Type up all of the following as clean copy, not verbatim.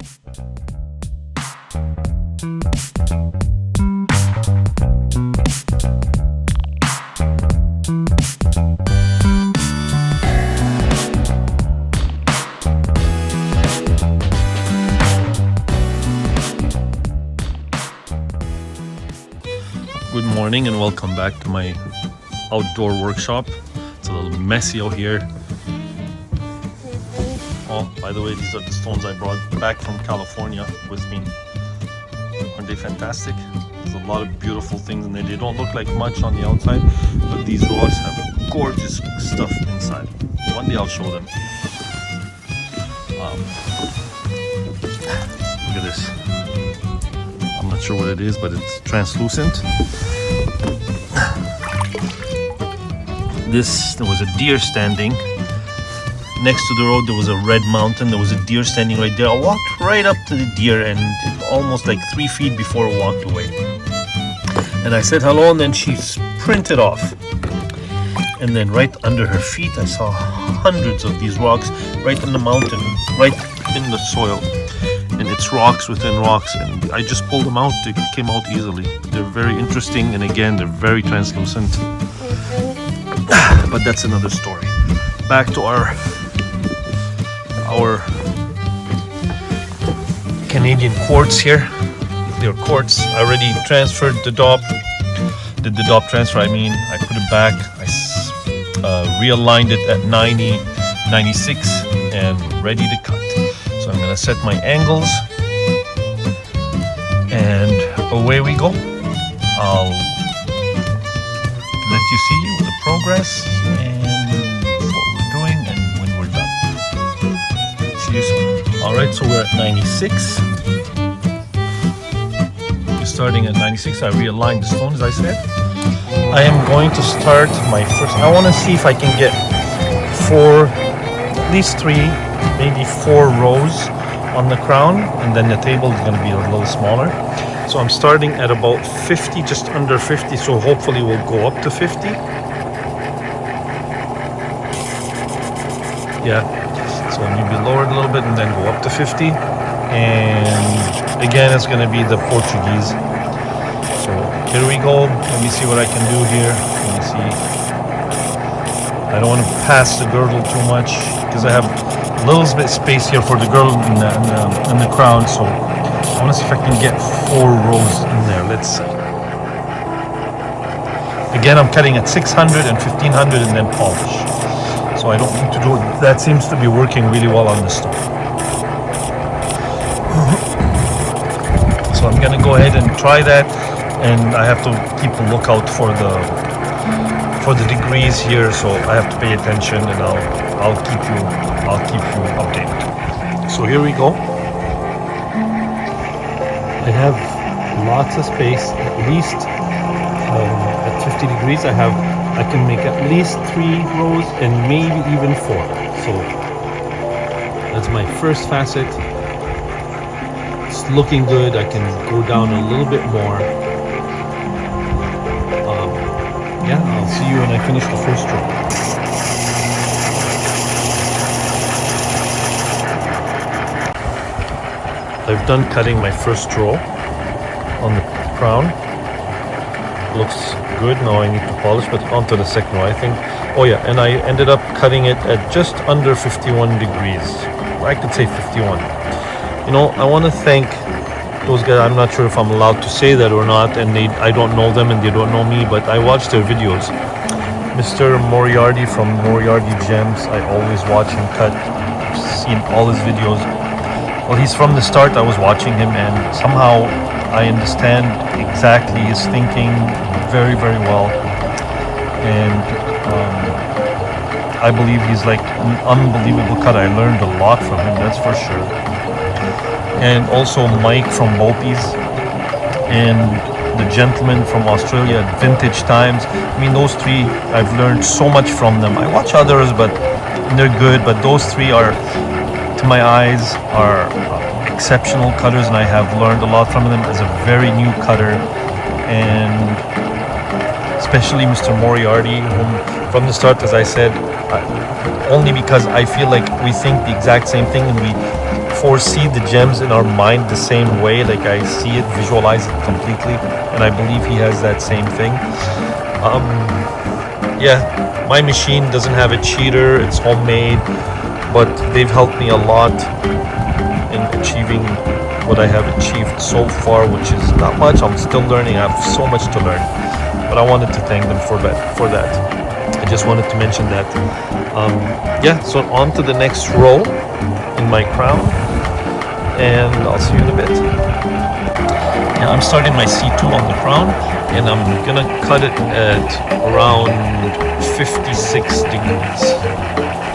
Good morning and welcome back to my outdoor workshop. It's a little messy out here. Oh, by the way, these are the stones I brought back from California with me. Aren't they fantastic? There's a lot of beautiful things in there. They don't look like much on the outside, but these rocks have gorgeous stuff inside. One day I'll show them to you. Look at this. I'm not sure what it is, but it's translucent. There was a deer standing next to the road. There was a red mountain. There was a deer standing right there. I walked right up to the deer and almost like 3 feet before I walked away. And I said hello, and then she sprinted off. And then right under her feet, I saw hundreds of these rocks right in the mountain, right in the soil. And it's rocks within rocks, and I just pulled them out. They came out easily. They're very interesting, and again, they're very translucent. But that's another story. Back to our Canadian quartz here. They're quartz. I already transferred the DOP. Did the DOP transfer? I mean, I put it back. I realigned it at 90, 96, and ready to cut. So I'm gonna set my angles, and away we go. I'll let you see the progress and what we're doing and when we're done. See you soon. Alright, so we're at 96. We're starting at 96. I realigned the stone, as I said. I am going to start my first. I want to see if I can get at least 3, maybe 4 rows on the crown, and then the table is going to be a little smaller. So I'm starting at about 50, just under 50, so hopefully we'll go up to 50. Yeah, so maybe lower it a little bit and then go up to 50. And again, it's going to be the Portuguese. So here we go. Let me see what I can do here. Let me see. I don't want to pass the girdle too much because I have a little bit space here for the girdle in the crown. So I want to see if I can get 4 rows in there. Let's see. Again, I'm cutting at 600 and 1500 and then polish. So I don't need to do it. That seems to be working really well on this stone. So I'm going to go ahead and try that. And I have to keep a lookout for the degrees here, so I have to pay attention, and I'll keep you updated. So here we go. I have lots of space, at least at 50 degrees. I can make at least 3 rows and maybe even 4. So that's my first facet. It's looking good. I can go down a little bit more. Yeah, I'll see you when I finish the first row. I've done cutting my first row on the crown. Looks good. Now I need to polish, but onto the second row, I think. Oh yeah, and I ended up cutting it at just under 51 degrees. I could say 51. You know, I want to thank those guys. I'm not sure if I'm allowed to say that or not, and I don't know them and they don't know me, but I watch their videos. Mr. Moriarty from Moriarty Gems, I always watch him cut. I've seen all his videos. Well, he's from the start. I was watching him, and somehow I understand exactly his thinking very, very well. And I believe he's like an unbelievable cut. I learned a lot from him, that's for sure. And also Mike from Bopies and the gentleman from Australia at Vintage Times. I mean, those 3, I've learned so much from them. I watch others, but they're good, but those 3 are, to my eyes, are exceptional cutters, and I have learned a lot from them as a very new cutter. And especially Mr. Moriarty, whom from the start, as I said, only because I feel like we think the exact same thing, and we foresee the gems in our mind the same way. Like I see it, visualize it completely, and I believe he has that same thing. Yeah, my machine doesn't have a cheater, it's homemade, but they've helped me a lot in achieving what I have achieved so far, which is not much. I'm still learning, I have so much to learn, but I wanted to thank them for that. I just wanted to mention that. Yeah, so on to the next row in my crown, and I'll see you in a bit. Yeah, I'm starting my C2 on the crown, and I'm gonna cut it at around 56 degrees.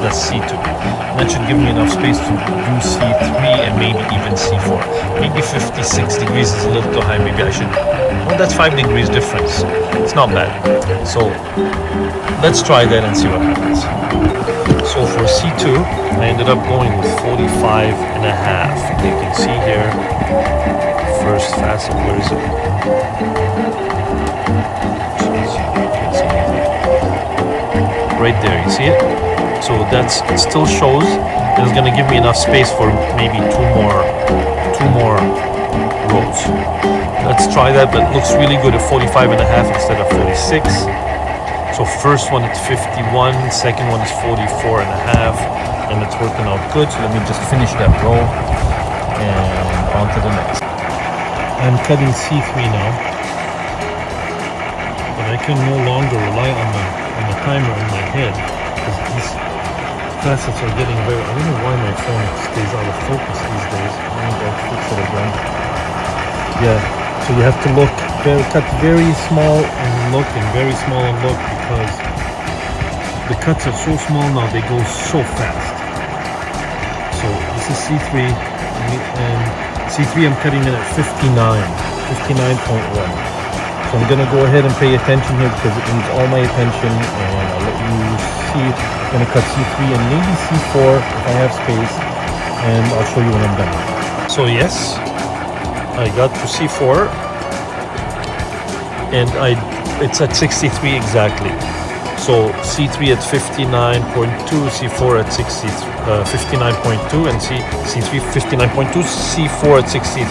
That's C2. And that should give me enough space to do C3 and maybe even C4. Maybe 56 degrees is a little too high. Maybe I should, well, that's 5 degrees difference. It's not bad. So let's try that and see what happens. So for C2, I ended up going with 45 and a half. You can see here, first facet, where is it? Right there, you see it? So it still shows that it's gonna give me enough space for maybe two more rows. Let's try that, but it looks really good at 45 and a half instead of 46. So first one it's 51, second one is 44 and a half, and it's working out good. So let me just finish that row and on to the next. I'm cutting C3 now, but I can no longer rely on the timer in my head, because these facets are getting very, I don't know why my phone stays out of focus these days. I need to fix it again. Yeah, so you have to cut very small and look, and very small and look, because the cuts are so small now, they go so fast. So this is C3, and C3 I'm cutting it at 59.1. So I'm gonna go ahead and pay attention here because it needs all my attention, and I'll let you see. I'm gonna cut C3 and maybe C4 if I have space, and I'll show you when I'm done. So yes, I got to C4, and it's at 63 exactly. So C3 at 59.2, C4 at 59.2, and C3 59.2, C4 at 63.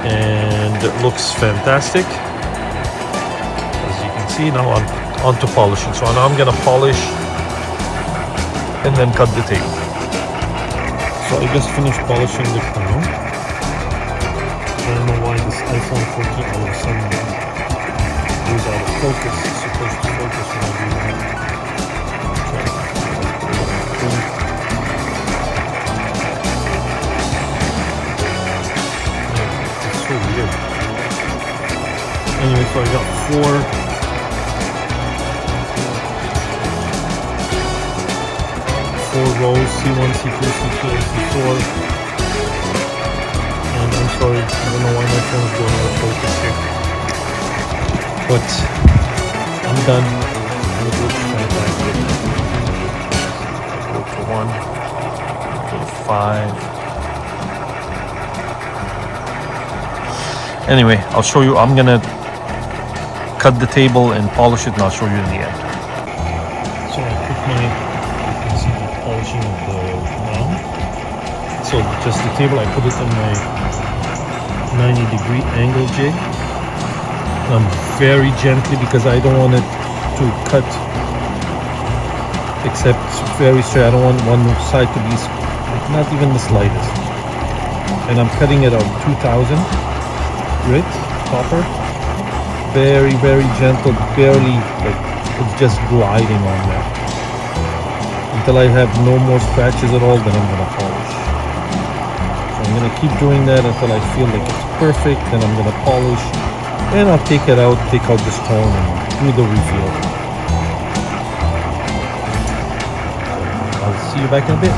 And it looks fantastic, as you can see. Now I'm on to polishing. So now I'm gonna polish and then cut the table. So I just finished polishing the crown. I don't know why this iPhone 14 all of a sudden goes out of focus. It's supposed to focus when I do that. So weird. Anyway, so I got four rows, C1, C2, C3, and C4. And I'm sorry, I don't know why my phone is going out of focus here. But I'm done. It looks fantastic. Go to 1, go to 5. Anyway, I'll show you. I'm gonna cut the table and polish it, and I'll show you in the end. So I put you can see the polishing of the round. So just the table, I put it on my 90-degree angle jig. Very gently, because I don't want it to cut except very straight. I don't want one side to be not even the slightest. And I'm cutting it on 2000. Grit, copper, very, very gentle, barely, like it's just gliding on there. Until I have no more scratches at all, then I'm gonna polish. So I'm gonna keep doing that until I feel like it's perfect, then I'm gonna polish, and I'll take it out, take out the stone, and do the reveal. So I'll see you back in a bit.